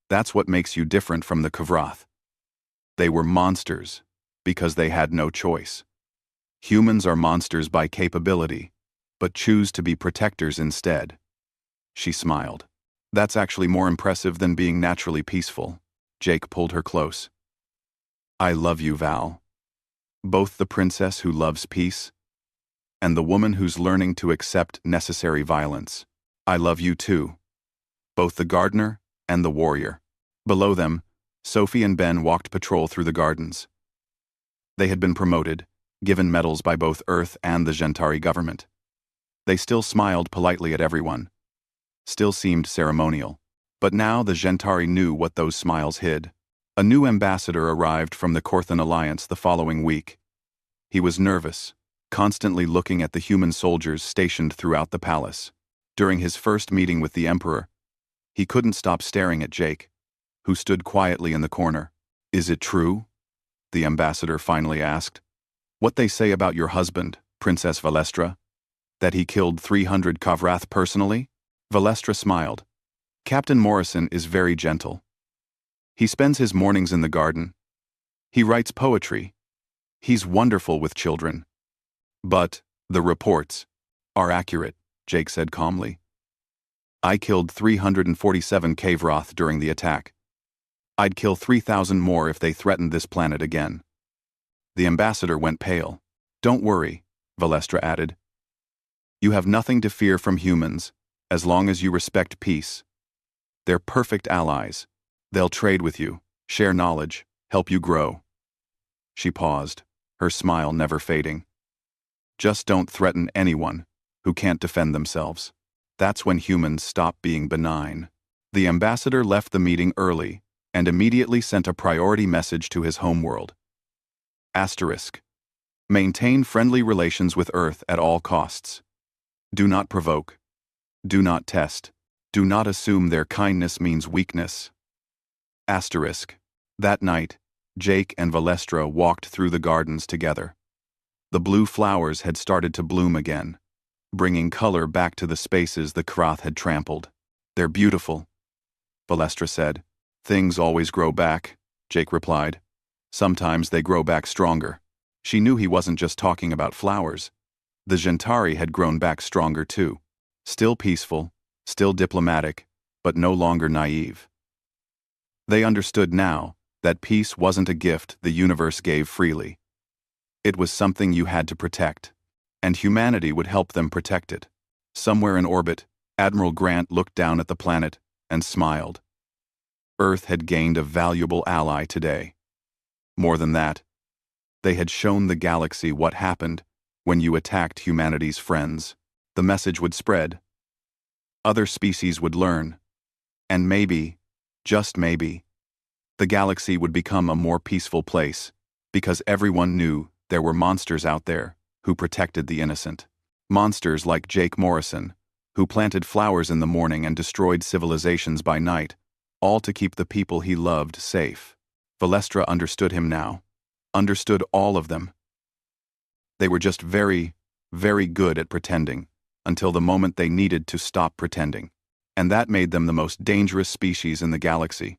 Speaker 1: That's what makes you different from the Kavroth. They were monsters because they had no choice. Humans are monsters by capability, but choose to be protectors instead. She smiled. That's actually more impressive than being naturally peaceful. Jake pulled her close. I love you, Val. Both the princess who loves peace and the woman who's learning to accept necessary violence. I love you too. Both the gardener and the warrior. Below them, Sophie and Ben walked patrol through the gardens. They had been promoted, given medals by both Earth and the Genturi government. They still smiled politely at everyone. Still seemed ceremonial. But now the Genturi knew what those smiles hid. A new ambassador arrived from the Korthan Alliance the following week. He was nervous, constantly looking at the human soldiers stationed throughout the palace. During his first meeting with the Emperor, he couldn't stop staring at Jake, who stood quietly in the corner. Is it true? The ambassador finally asked. What they say about your husband, Princess Valestra? That he killed 300 Krath personally? Valestra smiled. Captain Morrison is very gentle. He spends his mornings in the garden. He writes poetry. He's wonderful with children. But the reports are accurate, Jake said calmly. I killed 347 Krath during the attack. I'd kill 3,000 more if they threatened this planet again. The ambassador went pale. Don't worry, Valestra added. You have nothing to fear from humans, as long as you respect peace. They're perfect allies. They'll trade with you, share knowledge, help you grow. She paused, her smile never fading. Just don't threaten anyone who can't defend themselves. That's when humans stop being benign. The ambassador left the meeting early and immediately sent a priority message to his homeworld. Asterisk. Maintain friendly relations with Earth at all costs. Do not provoke. Do not test. Do not assume their kindness means weakness. Asterisk. That night, Jake and Valestra walked through the gardens together. The blue flowers had started to bloom again, bringing color back to the spaces the Krath had trampled. They're beautiful, Valestra said. Things always grow back, Jake replied. Sometimes they grow back stronger. She knew he wasn't just talking about flowers. The Genturi had grown back stronger too. Still peaceful, still diplomatic, but no longer naive. They understood now that peace wasn't a gift the universe gave freely. It was something you had to protect, and humanity would help them protect it. Somewhere in orbit, Admiral Grant looked down at the planet and smiled. Earth had gained a valuable ally today. More than that, they had shown the galaxy what happened when you attacked humanity's friends. The message would spread. Other species would learn. And maybe, just maybe, the galaxy would become a more peaceful place, because everyone knew there were monsters out there who protected the innocent. Monsters like Jake Morrison, who planted flowers in the morning and destroyed civilizations by night, all to keep the people he loved safe. Valestra understood him now. Understood all of them. They were just very, very good at pretending, until the moment they needed to stop pretending. And that made them the most dangerous species in the galaxy.